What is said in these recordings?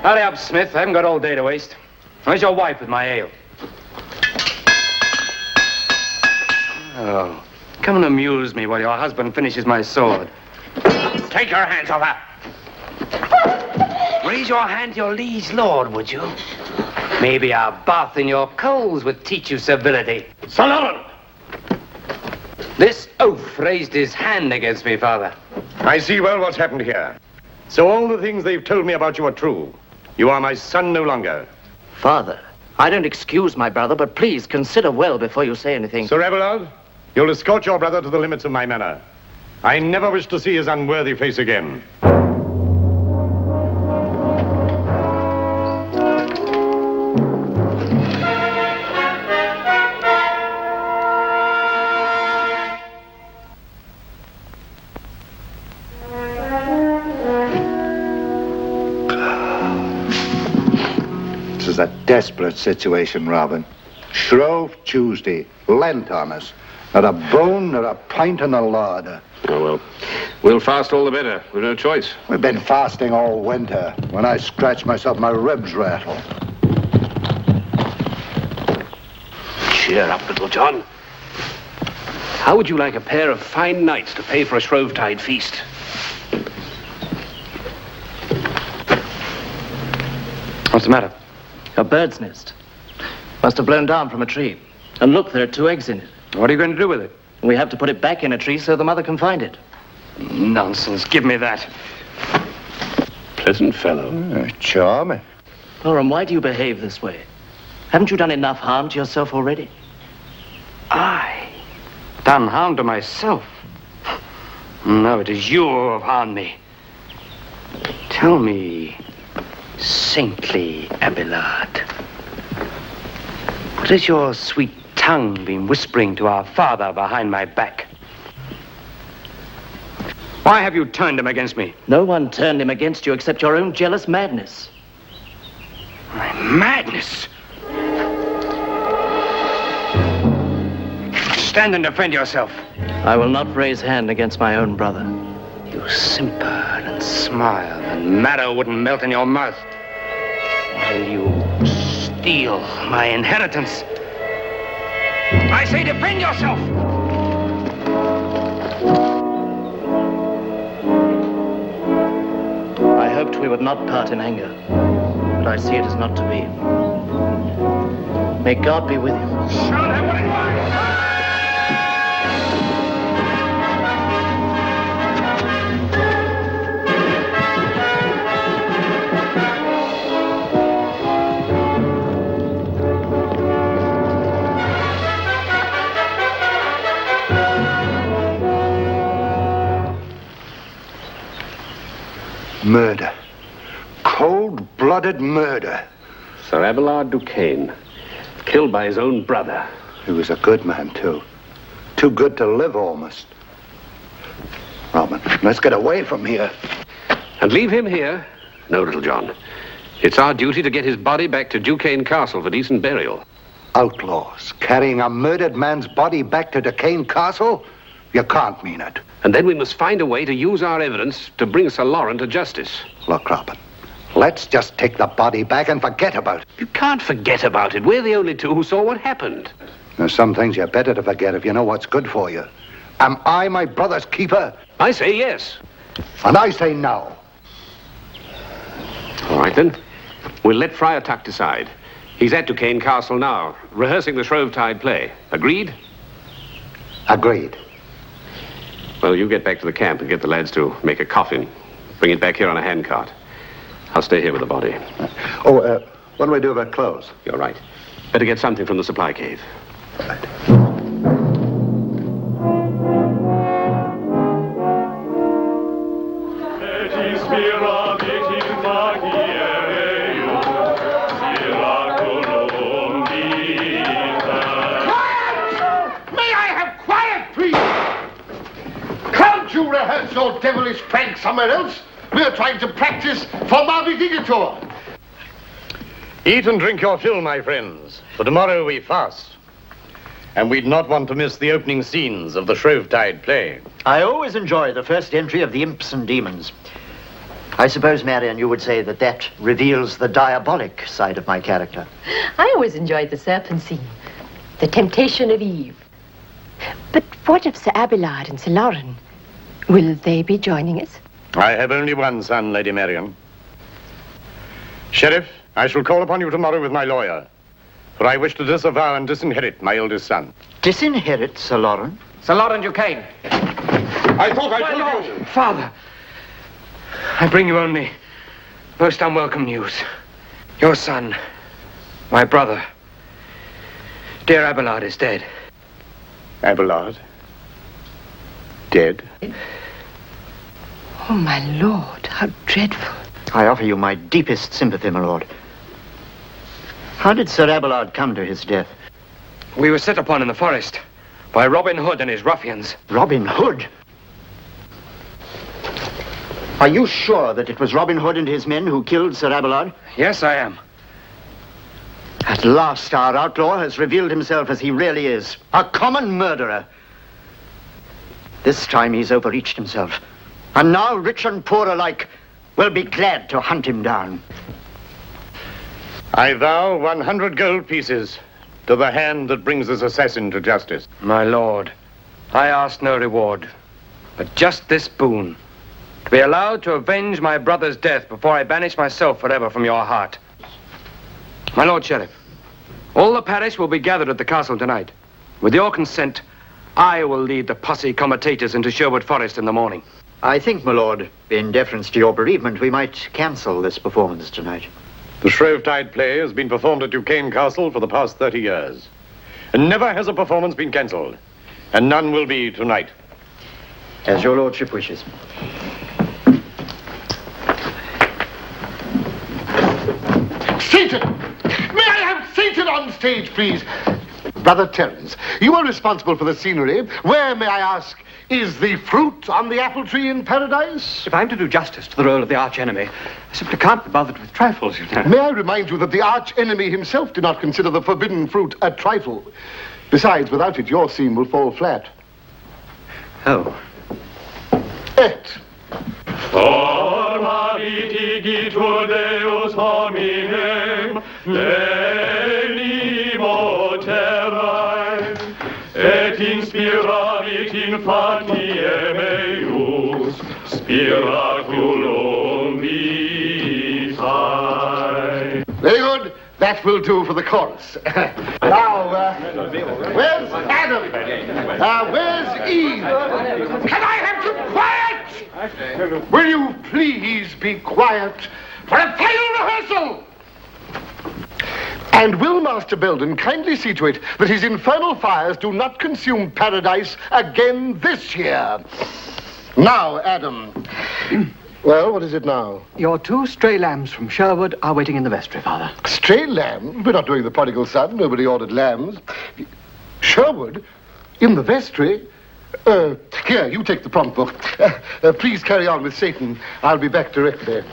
Hurry up, Smith. I haven't got all day to waste. Where's your wife with my ale? Oh, come and amuse me while your husband finishes my sword. Take your hands off her. Raise your hand to your liege lord, would you? Maybe a bath in your coals would teach you civility. Sir Lawrence! This oaf raised his hand against me, Father. I see well what's happened here. So all the things they've told me about you are true. You are my son no longer. Father, I don't excuse my brother, but please consider well before you say anything. Sir Abelard, you'll escort your brother to the limits of my manor. I never wish to see his unworthy face again. This is a desperate situation, Robin. Shrove Tuesday, Lent on us. Not a bone, not a pint in the larder. Oh, well, we'll fast all the better. We've no choice. We've been fasting all winter. When I scratch myself, my ribs rattle. Cheer up, little John. How would you like a pair of fine nights to pay for a Shrovetide feast? What's the matter? A bird's nest. Must have blown down from a tree. And look, there are 2 eggs in it. What are you going to do with it? We have to put it back in a tree so the mother can find it. Nonsense. Give me that. Pleasant fellow. Charming. Oram, why do you behave this way? Haven't you done enough harm to yourself already? I? Done harm to myself? No, it is you who have harmed me. Tell me, saintly Abelard, what has your sweet tongue been whispering to our father behind my back? Why have you turned him against me? No one turned him against you except your own jealous madness. My madness? Stand and defend yourself. I will not raise hand against my own brother. You simper and smile, and marrow wouldn't melt in your mouth. While you steal my inheritance. I say defend yourself! I hoped we would not part in anger, but I see it is not to be. May God be with you. Show them what it was! Murder. Cold-blooded murder. Sir Abelard du Cain, killed by his own brother. He was a good man, too. Too good to live, almost. Robin, let's get away from here. And leave him here? No, little John. It's our duty to get his body back to Duquesne Castle for decent burial. Outlaws carrying a murdered man's body back to Duquesne Castle? You can't mean it. And then we must find a way to use our evidence to bring Sir Laurent to justice. Look, Robin, let's just take the body back and forget about it. You can't forget about it. We're the only 2 who saw what happened. There's some things you're better to forget if you know what's good for you. Am I my brother's keeper? I say yes. And I say no. All right, then. We'll let Friar Tuck decide. He's at Duquesne Castle now, rehearsing the Shrovetide play. Agreed? Agreed. Well, you get back to the camp and get the lads to make a coffin. Bring it back here on a handcart. I'll stay here with the body. What do we do about clothes? You're right. Better get something from the supply cave. You rehearse your devilish prank somewhere else. We're trying to practice for Mardi Gigator. Eat and drink your fill, my friends, for tomorrow we fast. And we'd not want to miss the opening scenes of the Shrovetide play. I always enjoy the first entry of the Imps and Demons. I suppose, Marion, you would say that that reveals the diabolic side of my character. I always enjoyed the serpent scene. The temptation of Eve. But what of Sir Abelard and Sir Lauren? Will they be joining us? I have only one son, Lady Marion. Sheriff, I shall call upon you tomorrow with my lawyer, for I wish to disavow and disinherit my eldest son. Disinherit, Sir Lauren? Sir Lauren Duquesne. I thought I told you. Father, I bring you only most unwelcome news. Your son, my brother, dear Abelard, is dead. Abelard? Dead? Oh, my lord, how dreadful. I offer you my deepest sympathy, my lord. How did Sir Abelard come to his death? We were set upon in the forest by Robin Hood and his ruffians. Robin Hood? Are you sure that it was Robin Hood and his men who killed Sir Abelard? Yes, I am. At last, our outlaw has revealed himself as he really is. A common murderer. This time he's overreached himself. And now, rich and poor alike will be glad to hunt him down. I vow 100 gold pieces to the hand that brings this assassin to justice. My lord, I ask no reward, but just this boon. To be allowed to avenge my brother's death before I banish myself forever from your heart. My lord Sheriff, all the parish will be gathered at the castle tonight. With your consent, I will lead the posse comitatus into Sherwood Forest in the morning. I think, my lord, in deference to your bereavement, we might cancel this performance tonight. The Shrovetide play has been performed at Duquesne Castle for the past 30 years. And never has a performance been cancelled. And none will be tonight. As your lordship wishes. Satan! May I have Satan on stage, please? Brother Terence, you are responsible for the scenery. Where, may I ask, is the fruit on the apple tree in paradise? If I'm to do justice to the role of the arch-enemy, I simply can't be bothered with trifles, you know. May I remind you that the arch-enemy himself did not consider the forbidden fruit a trifle. Besides, without it, your scene will fall flat. Oh. Et. Forma vitigitur Deus hominem, venimo terrae, et inspiravit in facie meus, spiraculum vitae. Very good. That will do for the chorus. Now, where's Adam? Where's Eve? Can I have some quiet? Will you please be quiet for a final rehearsal? And will Master Belden kindly see to it that his infernal fires do not consume paradise again this year? Now, Adam. Well, what is it now? Your 2 stray lambs from Sherwood are waiting in the vestry, Father. Stray lamb? We're not doing the prodigal son. Nobody ordered lambs. Sherwood? In the vestry? Here, you take the prompt book. Please carry on with Satan. I'll be back directly.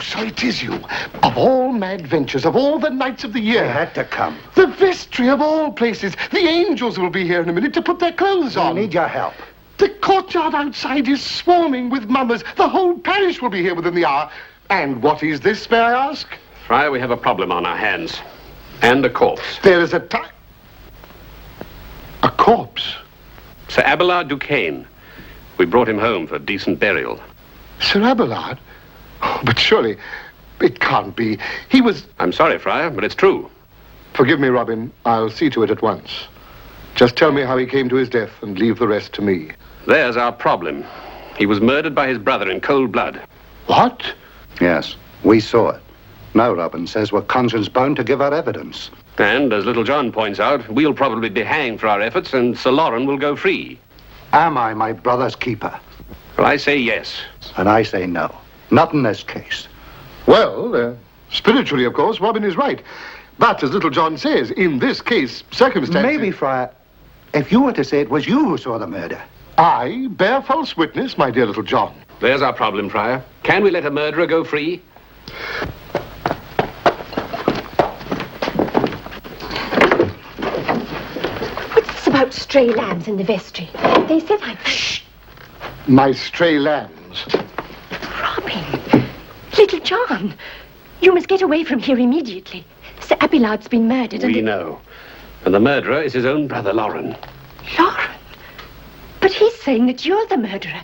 So it is you. Of all mad ventures, of all the nights of the year. You had to come. The vestry of all places. The angels will be here in a minute to put their clothes on. I need your help. The courtyard outside is swarming with mummers. The whole parish will be here within the hour. And what is this, may I ask? Friar, we have a problem on our hands. And a corpse. There is a corpse? Sir Abelard Duquesne. We brought him home for decent burial. Sir Abelard? Oh, but surely, it can't be. He was... I'm sorry, Friar, but it's true. Forgive me, Robin. I'll see to it at once. Just tell me how he came to his death and leave the rest to me. There's our problem. He was murdered by his brother in cold blood. What? Yes, we saw it. Now Robin says we're conscience-bound to give our evidence. And, as Little John points out, we'll probably be hanged for our efforts and Sir Lauren will go free. Am I my brother's keeper? Well, I say yes. And I say no. Not in this case. Well, spiritually, of course, Robin is right. But, as Little John says, in this case, circumstances... Maybe, Friar, if you were to say it was you who saw the murder. I bear false witness, my dear Little John. There's our problem, Friar. Can we let a murderer go free? stray lambs in the vestry. They said I'd... Shh! My stray lambs. Robin, little John, you must get away from here immediately. Sir Abelard's been murdered and... We know. And the murderer is his own brother, Lauren. Lauren? But he's saying that you're the murderer.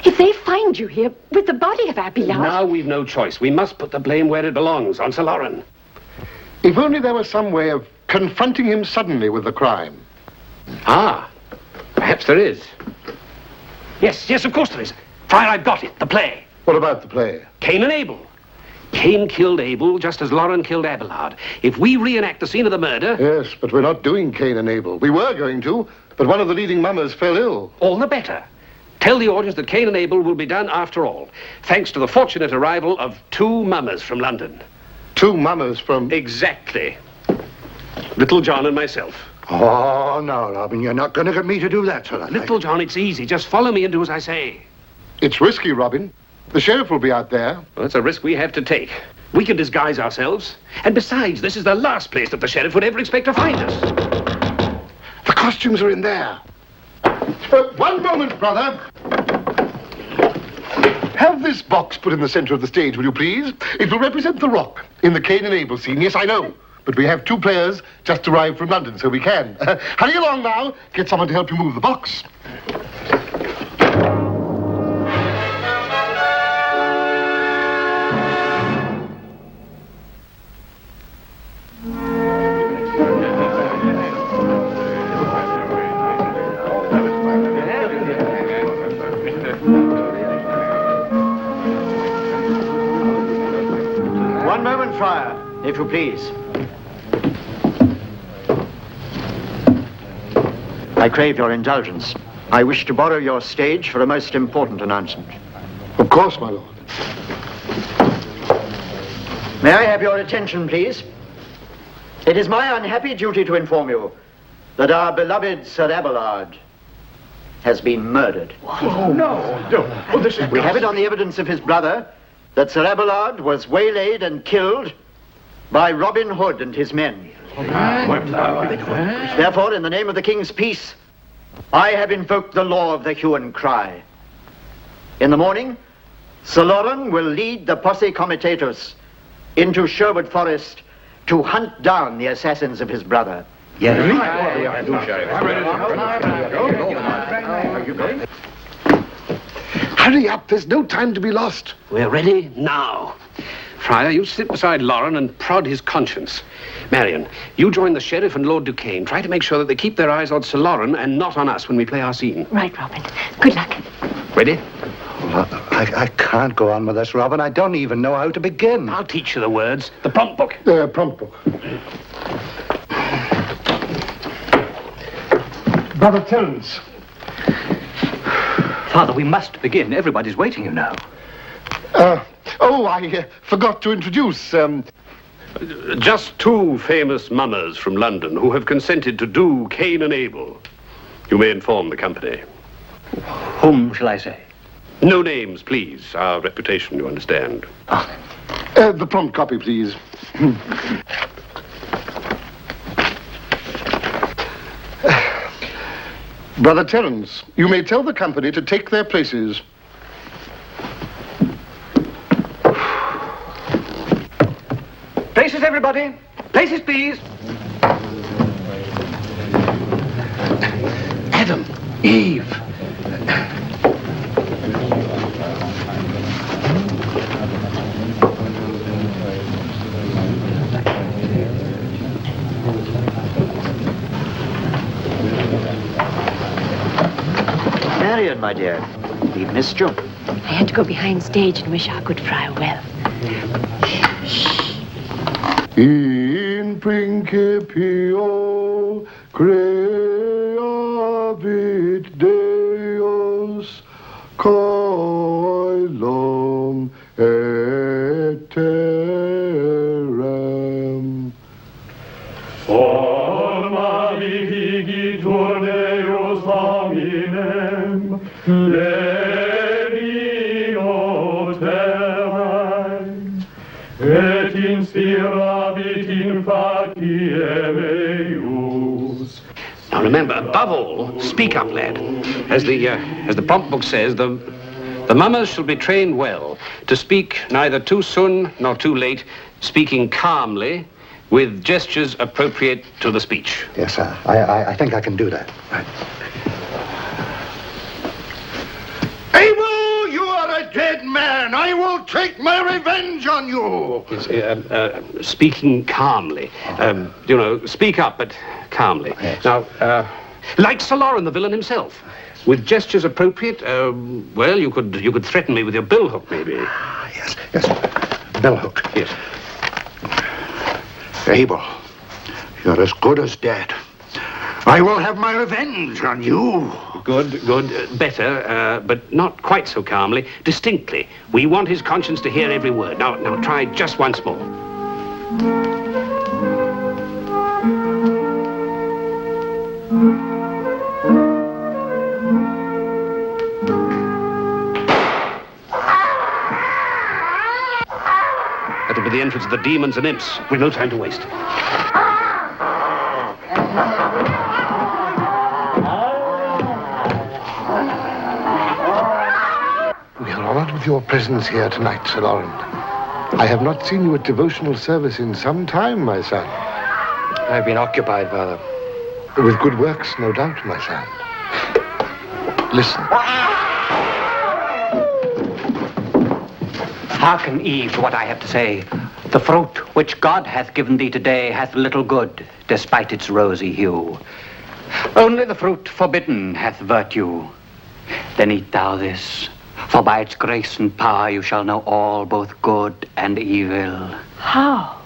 If they find you here with the body of Abelard... Now we've no choice. We must put the blame where it belongs, on Sir Lauren. If only there was some way of confronting him suddenly with the crime. Ah, perhaps there is. Yes, of course there is. Friar, I've got it. The play. What about the play? Cain and Abel. Cain killed Abel just as Lauren killed Abelard. If we reenact the scene of the murder... Yes, but we're not doing Cain and Abel. We were going to, but one of the leading mummers fell ill. All the better. Tell the audience that Cain and Abel will be done after all, thanks to the fortunate arrival of 2 mummers from London. 2 mummers from... Exactly. Little John and myself. Oh, no, Robin, you're not going to get me to do that sort of thing. Little John, it's easy. Just follow me and do as I say. It's risky, Robin. The sheriff will be out there. Well, that's a risk we have to take. We can disguise ourselves. And besides, this is the last place that the sheriff would ever expect to find us. The costumes are in there. One moment, brother. Have this box put in the center of the stage, will you please? It will represent the rock in the Cain and Abel scene. Yes, I know. But we have 2 players just arrived from London, so we can. Hurry along now. Get someone to help you move the box. One moment, Friar, if you please. I crave your indulgence. I wish to borrow your stage for a most important announcement. Of course, my lord. May I have your attention, please? It is my unhappy duty to inform you that our beloved Sir Abelard has been murdered. Oh, no. Oh, this is... We have it on the evidence of his brother that Sir Abelard was waylaid and killed by Robin Hood and his men. Therefore, in the name of the King's peace, I have invoked the law of the hue and cry. In the morning, Sir Lauren will lead the posse comitatus into Sherwood Forest to hunt down the assassins of his brother. Yes. Hurry up, there's no time to be lost. We're ready now. Friar, you sit beside Lauren and prod his conscience. Marion, you join the sheriff and Lord Duquesne. Try to make sure that they keep their eyes on Sir Lauren and not on us when we play our scene. Right, Robin. Good luck. Ready? I can't go on with this, Robin. I don't even know how to begin. I'll teach you the words. The prompt book. Prompt book. Brother Terence. Father, we must begin. Everybody's waiting, you know. I forgot to introduce, Just 2 famous mummers from London who have consented to do Cain and Abel. You may inform the company. Whom shall I say? No names, please. Our reputation, you understand. the prompt copy, please. Brother Terence, you may tell the company to take their places. Places, everybody. Places, please. Adam, Eve. Marion, my dear, we've missed you. I had to go behind stage and wish our good friar well. In principio creavit Deus caelum et terram. Forma vigitur Deus hominem, levino terrae, et inspiravit in facie meus. Now remember, above all, speak up, lad. As the prompt book says, the mummers shall be trained well to speak neither too soon nor too late, speaking calmly, with gestures appropriate to the speech. Yes, sir. I think I can do that. Right. Abel, you are a dead man. I will take my revenge on you. Yes, speaking calmly. Speak up, but calmly. Yes. Now, like Sir Loren, the villain himself. With gestures appropriate, well, you could threaten me with your billhook, maybe. Yes. Bellhook. Yes. Abel, you're as good as dead. I will have my revenge on you. Good. Better, but not quite so calmly. Distinctly. We want his conscience to hear every word. Now try just once more. That'll be the entrance of the demons and imps. We've no time to waste. We are honored with your presence here tonight, Sir Loren. I have not seen you at devotional service in some time, my son. I've been occupied, Father. With good works, no doubt, my son. Listen. Hearken, Eve, to what I have to say. The fruit which God hath given thee today hath little good, despite its rosy hue. Only the fruit forbidden hath virtue. Then eat thou this, for by its grace and power you shall know all, both good and evil. How?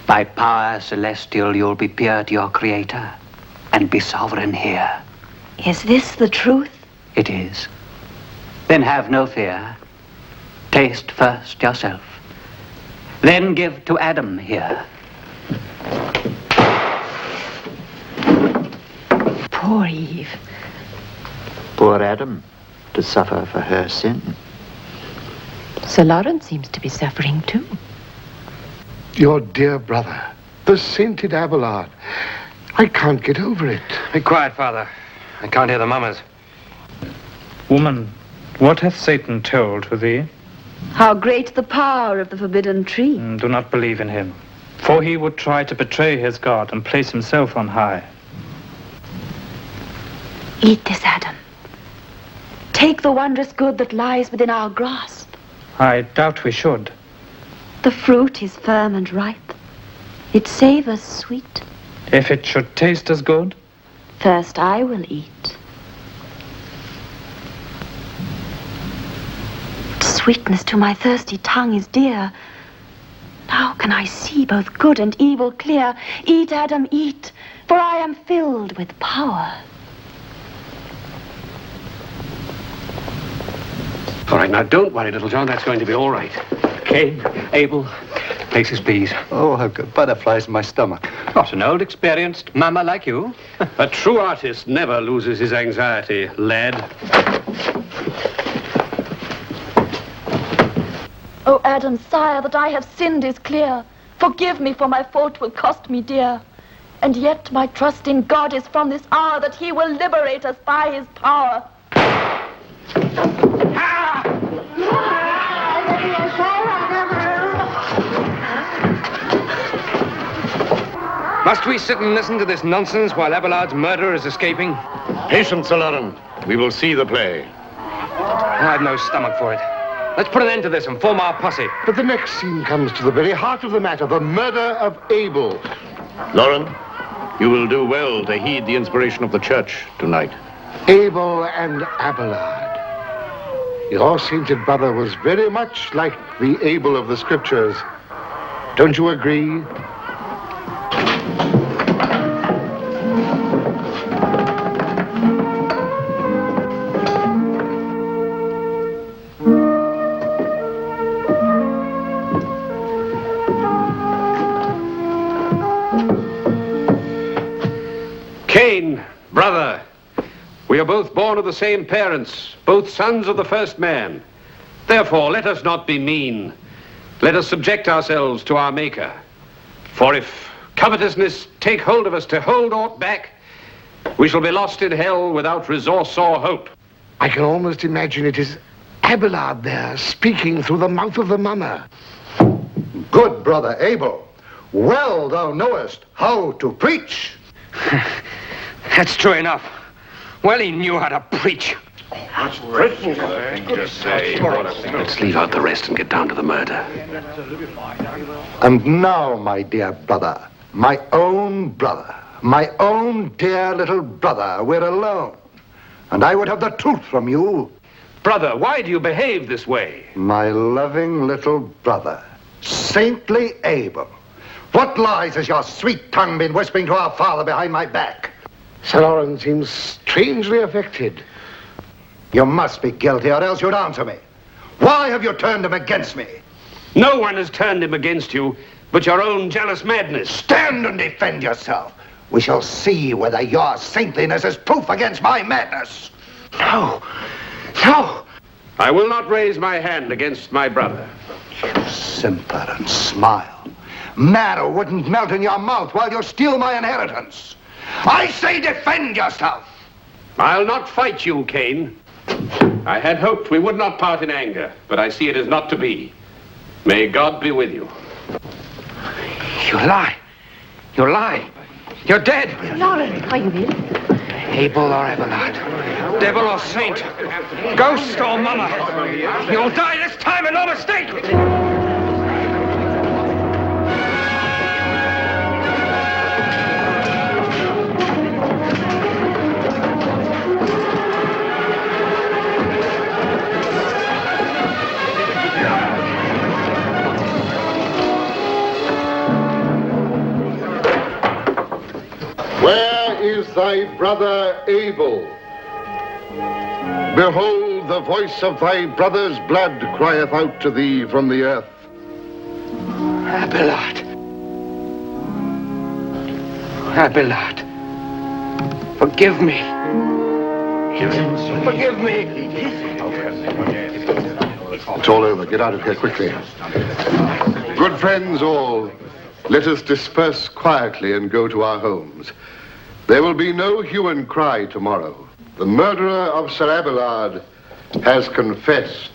By power celestial you'll be peer to your Creator, and be sovereign here. Is this the truth? It is. Then have no fear. Taste first yourself. Then give to Adam here. Poor Eve. Poor Adam, to suffer for her sin. Sir Loren seems to be suffering too. Your dear brother, the sainted Abelard. I can't get over it. Be quiet, Father. I can't hear the mummers. Woman, what hath Satan told to thee? How great the power of the forbidden tree. Do not believe in him, for he would try to betray his God and place himself on high. Eat this, Adam. Take the wondrous good that lies within our grasp. I doubt we should. The fruit is firm and ripe. It savors sweet. If it should taste as good? First I will eat. Sweetness to my thirsty tongue is dear. Now can I see both good and evil clear. Eat, Adam, eat, for I am filled with power. All right, now don't worry, little John. That's going to be all right. Cain, Abel, places please. Oh, I've got butterflies in my stomach. Not an old, experienced mama like you. A true artist never loses his anxiety, lad. O Adam, sire, that I have sinned is clear. Forgive me, for my fault will cost me dear. And yet my trust in God is from this hour that he will liberate us by his power. Must we sit and listen to this nonsense while Abelard's murderer is escaping? Patience, Sir Loren. We will see the play. I've no stomach for it. Let's put an end to this and form our posse. But the next scene comes to the very heart of the matter, the murder of Abel. Loren, you will do well to heed the inspiration of the church tonight. Abel and Abelard. Your sainted brother was very much like the Abel of the scriptures. Don't you agree? Cain, brother, we are both born of the same parents, both sons of the first man. Therefore, let us not be mean. Let us subject ourselves to our Maker. For if covetousness take hold of us to hold aught back, We shall be lost in hell without resource or hope. I can almost imagine it is Abelard there, speaking through the mouth of the mummer. Good brother Abel, well thou knowest how to preach. That's true enough. Well, he knew how to preach. Let's leave out the rest and get down to the murder. And now, my dear brother, my own dear little brother, we're alone. And I would have the truth from you. Brother, why do you behave this way? My loving little brother, saintly Abel. What lies has your sweet tongue been whispering to our father behind my back? Sir Lawrence seems strangely affected. You must be guilty, or else you'd answer me. Why have you turned him against me? No one has turned him against you, but your own jealous madness. Stand and defend yourself. We shall see whether your saintliness is proof against my madness. No. I will not raise my hand against my brother. You simper and smile. Marrow wouldn't melt in your mouth while you steal my inheritance. I say defend yourself. I'll not fight you, Cain. I had hoped we would not part in anger, but I see it is not to be. May God be with you. You lie. You're dead. Lauren, are you ill? Abel or Abelard, devil or saint, ghost or mummer, you'll die this time and no mistake. Where is thy brother Abel? Behold, the voice of thy brother's blood crieth out to thee from the earth. Abelard, forgive me. Forgive me. It's all over. Get out of here quickly. Good friends all, let us disperse quietly and go to our homes. There will be no hue and cry tomorrow. The murderer of Sir Abelard has confessed.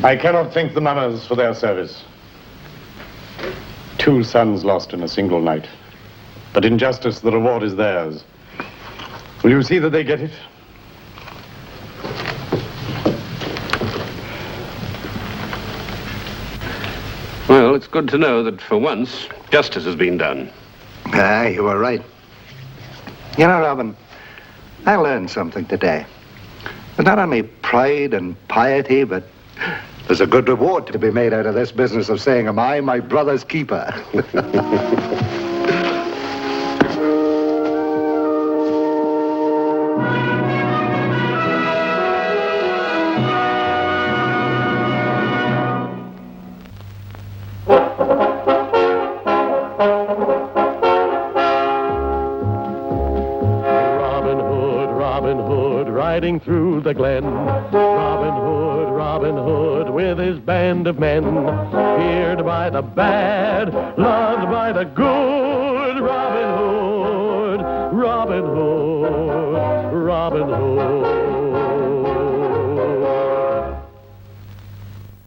I cannot thank the mummers for their service. 2 sons lost in a single night. But in justice, the reward is theirs. Will you see that they get it? Well, it's good to know that for once, justice has been done. You were right. You know, Robin, I learned something today. There's not only pride and piety, but there's a good reward to be made out of this business of saying, am I my brother's keeper? Riding through the glen, Robin Hood, with his band of men, feared by the bad, loved by the good. Robin Hood, Robin Hood, Robin Hood.